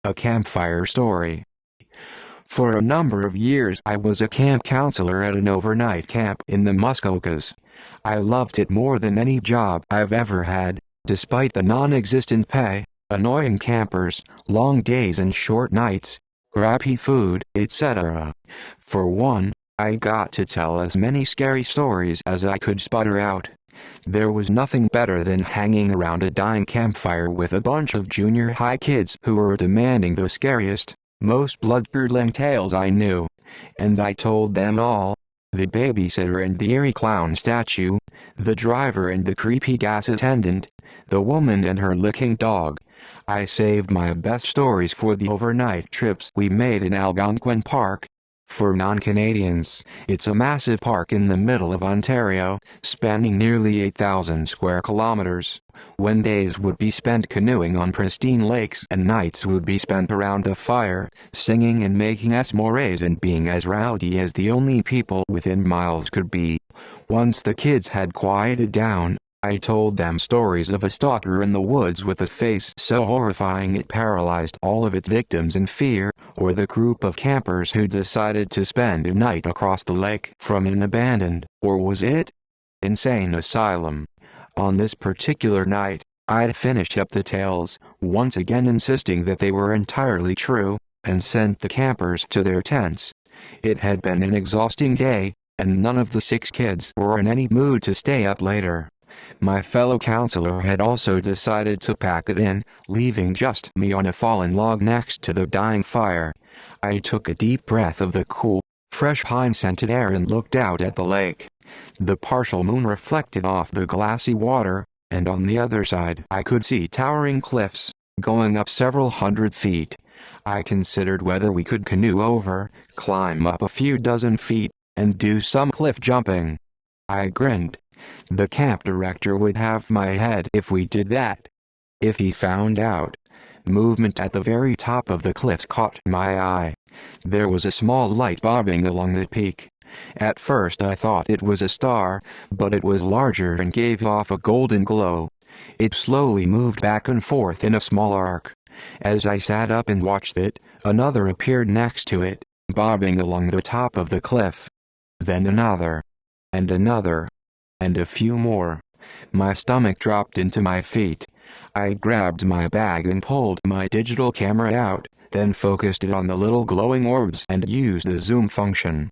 A campfire story. For a number of years I was a camp counselor at an overnight camp in the Muskokas. I loved it more than any job I've ever had, despite the non-existent pay, annoying campers, long days and short nights, crappy food, etc. For one, I got to tell as many scary stories as I could sputter out. There was nothing better than hanging around a dying campfire with a bunch of junior high kids who were demanding the scariest, most blood-curdling tales I knew. And I told them all. The babysitter and the eerie clown statue, the driver and the creepy gas attendant, the woman and her licking dog. I saved my best stories for the overnight trips we made in Algonquin Park. For non-Canadians, it's a massive park in the middle of Ontario, spanning nearly 8,000 square kilometers, when days would be spent canoeing on pristine lakes and nights would be spent around the fire, singing and making s'mores and being as rowdy as the only people within miles could be. Once the kids had quieted down, I told them stories of a stalker in the woods with a face so horrifying it paralyzed all of its victims in fear, or the group of campers who decided to spend a night across the lake from an abandoned, or was it? Insane asylum. On this particular night, I'd finish up the tales, once again insisting that they were entirely true, and sent the campers to their tents. It had been an exhausting day, and none of the 6 kids were in any mood to stay up later. My fellow counselor had also decided to pack it in, leaving just me on a fallen log next to the dying fire. I took a deep breath of the cool, fresh pine-scented air and looked out at the lake. The partial moon reflected off the glassy water, and on the other side I could see towering cliffs, going up several hundred feet. I considered whether we could canoe over, climb up a few dozen feet, and do some cliff jumping. I grinned. The camp director would have my head if we did that. If he found out. Movement at the very top of the cliffs caught my eye. There was a small light bobbing along the peak. At first I thought it was a star, but it was larger and gave off a golden glow. It slowly moved back and forth in a small arc. As I sat up and watched it, another appeared next to it, bobbing along the top of the cliff. Then another. And another. And a few more. My stomach dropped into my feet. I grabbed my bag and pulled my digital camera out, then focused it on the little glowing orbs and used the zoom function.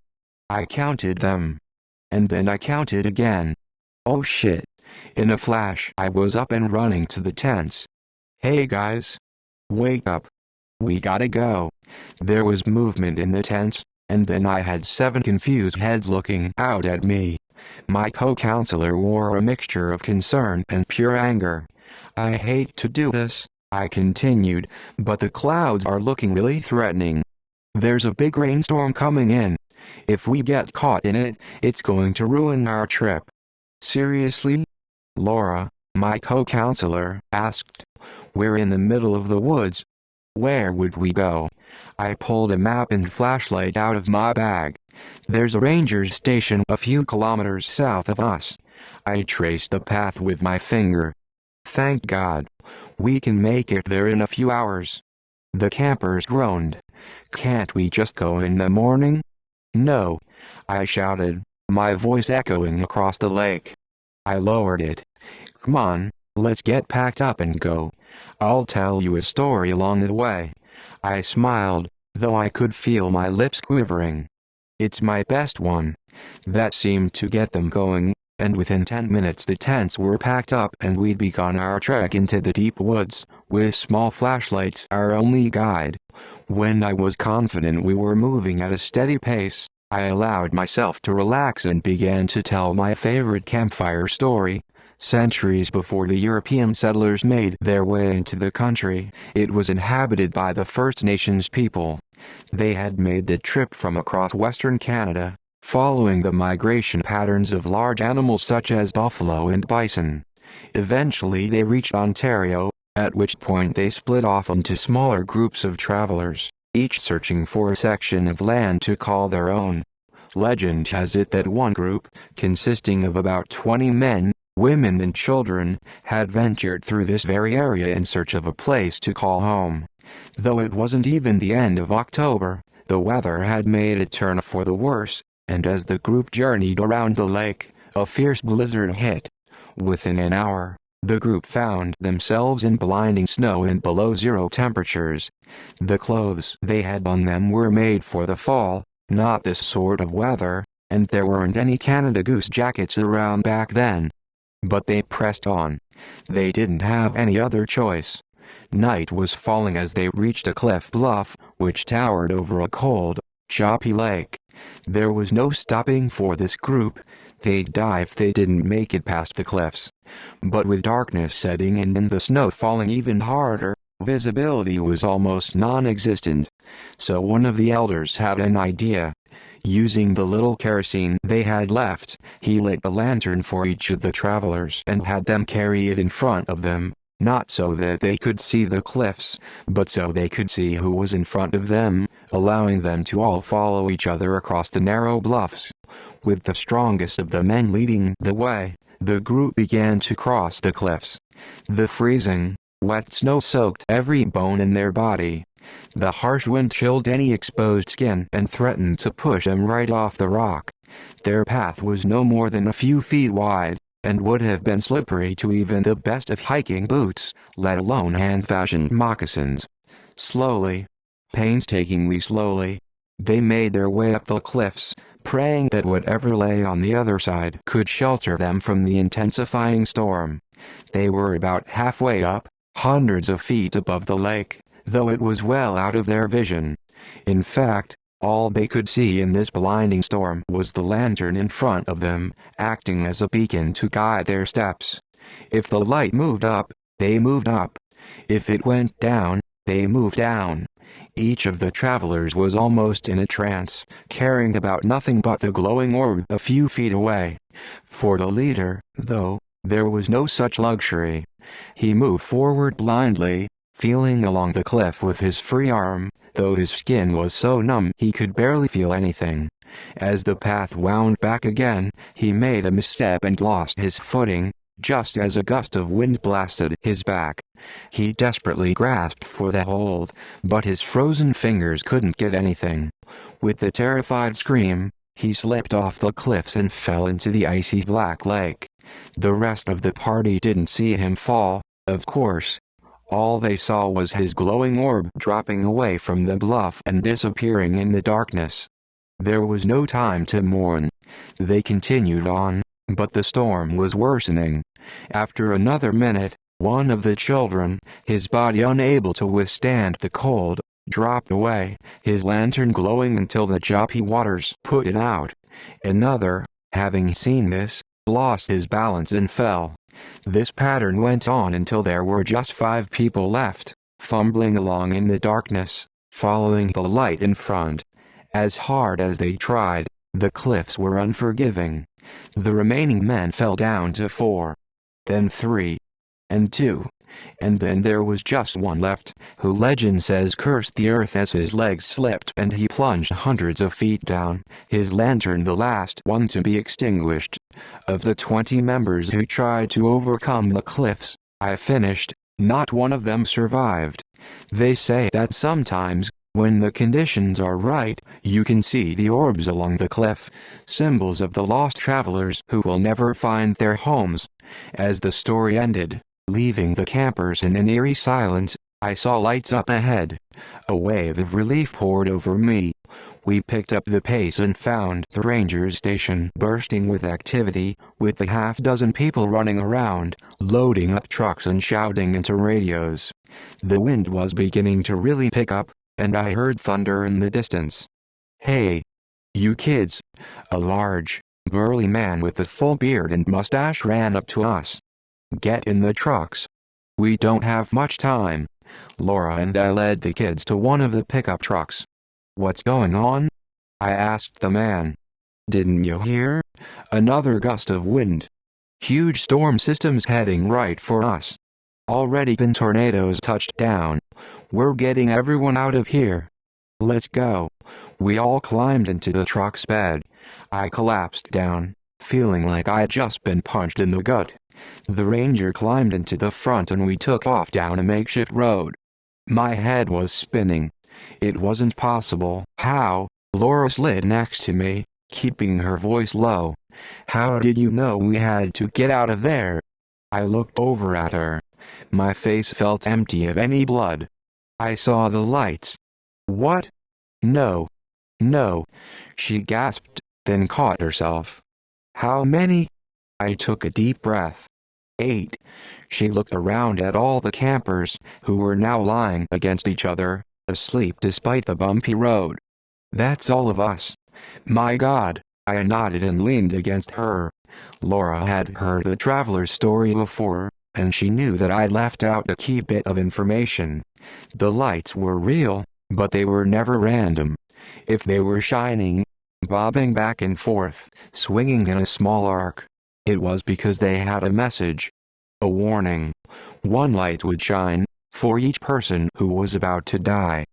I counted them. And then I counted again. Oh shit. In a flash I was up and running to the tents. Hey guys. Wake up. We gotta go. There was movement in the tents, and then I had 7 confused heads looking out at me. My co-counselor wore a mixture of concern and pure anger. I hate to do this, I continued, but the clouds are looking really threatening. There's a big rainstorm coming in. If we get caught in it, it's going to ruin our trip. Seriously? Laura, my co-counselor, asked. We're in the middle of the woods. Where would we go? I pulled a map and flashlight out of my bag. There's a ranger's station a few kilometers south of us. I traced the path with my finger. Thank God. We can make it there in a few hours. The campers groaned. Can't we just go in the morning? No. I shouted, my voice echoing across the lake. I lowered it. Come on, let's get packed up and go. I'll tell you a story along the way. I smiled, though I could feel my lips quivering. It's my best one. That seemed to get them going, and within 10 minutes the tents were packed up and we'd begun our trek into the deep woods, with small flashlights our only guide. When I was confident we were moving at a steady pace, I allowed myself to relax and began to tell my favorite campfire story. Centuries before the European settlers made their way into the country, it was inhabited by the First Nations people. They had made the trip from across Western Canada, following the migration patterns of large animals such as buffalo and bison. Eventually they reached Ontario, at which point they split off into smaller groups of travelers, each searching for a section of land to call their own. Legend has it that one group, consisting of about 20 men, women and children, had ventured through this very area in search of a place to call home. Though it wasn't even the end of October, the weather had made it turn for the worse, and as the group journeyed around the lake, a fierce blizzard hit. Within an hour, the group found themselves in blinding snow and below zero temperatures. The clothes they had on them were made for the fall, not this sort of weather, and there weren't any Canada Goose jackets around back then. But they pressed on. They didn't have any other choice. Night was falling as they reached a cliff bluff, which towered over a cold, choppy lake. There was no stopping for this group. They'd die if they didn't make it past the cliffs. But with darkness setting in and the snow falling even harder, visibility was almost non-existent. So one of the elders had an idea. Using the little kerosene they had left, he lit a lantern for each of the travelers and had them carry it in front of them, not so that they could see the cliffs, but so they could see who was in front of them, allowing them to all follow each other across the narrow bluffs. With the strongest of the men leading the way, the group began to cross the cliffs. The freezing, wet snow soaked every bone in their body. The harsh wind chilled any exposed skin and threatened to push them right off the rock. Their path was no more than a few feet wide, and would have been slippery to even the best of hiking boots, let alone hand-fashioned moccasins. Slowly, painstakingly slowly, they made their way up the cliffs, praying that whatever lay on the other side could shelter them from the intensifying storm. They were about halfway up, hundreds of feet above the lake, though it was well out of their vision. In fact, all they could see in this blinding storm was the lantern in front of them, acting as a beacon to guide their steps. If the light moved up, they moved up. If it went down, they moved down. Each of the travelers was almost in a trance, caring about nothing but the glowing orb a few feet away. For the leader, though, there was no such luxury. He moved forward blindly, feeling along the cliff with his free arm, though his skin was so numb he could barely feel anything. As the path wound back again, he made a misstep and lost his footing, just as a gust of wind blasted his back. He desperately grasped for the hold, but his frozen fingers couldn't get anything. With a terrified scream, he slipped off the cliffs and fell into the icy black lake. The rest of the party didn't see him fall, of course. All they saw was his glowing orb dropping away from the bluff and disappearing in the darkness. There was no time to mourn. They continued on, but the storm was worsening. After another minute, one of the children, his body unable to withstand the cold, dropped away, his lantern glowing until the choppy waters put it out. Another, having seen this, lost his balance and fell. This pattern went on until there were just 5 people left, fumbling along in the darkness, following the light in front. As hard as they tried, the cliffs were unforgiving. The remaining men fell down to 4. Then 3. And 2. And then there was just one left, who legend says cursed the earth as his legs slipped and he plunged hundreds of feet down, his lantern the last one to be extinguished. Of the 20 members who tried to overcome the cliffs, I finished, not one of them survived. They say that sometimes, when the conditions are right, you can see the orbs along the cliff, symbols of the lost travelers who will never find their homes. As the story ended, leaving the campers in an eerie silence, I saw lights up ahead. A wave of relief poured over me. We picked up the pace and found the ranger station bursting with activity, with the half-dozen people running around, loading up trucks and shouting into radios. The wind was beginning to really pick up, and I heard thunder in the distance. "Hey, you kids!" A large, burly man with a full beard and mustache ran up to us. "Get in the trucks. We don't have much time." Laura and I led the kids to one of the pickup trucks. "What's going on?" I asked the man. "Didn't you hear? Another gust of wind. Huge storm systems heading right for us. Already been tornadoes touched down. We're getting everyone out of here. Let's go." We all climbed into the truck's bed. I collapsed down, feeling like I'd just been punched in the gut. The ranger climbed into the front and we took off down a makeshift road. My head was spinning. It wasn't possible. How? Laura slid next to me, keeping her voice low. How did you know we had to get out of there? I looked over at her. My face felt empty of any blood. I saw the lights. What? No. No. She gasped, then caught herself. How many? I took a deep breath. 8. She looked around at all the campers, who were now lying against each other, asleep despite the bumpy road. That's all of us. My God, I nodded and leaned against her. Laura had heard the traveler's story before, and she knew that I'd left out a key bit of information. The lights were real, but they were never random. If they were shining, bobbing back and forth, swinging in a small arc, it was because they had a message. A warning. One light would shine, for each person who was about to die.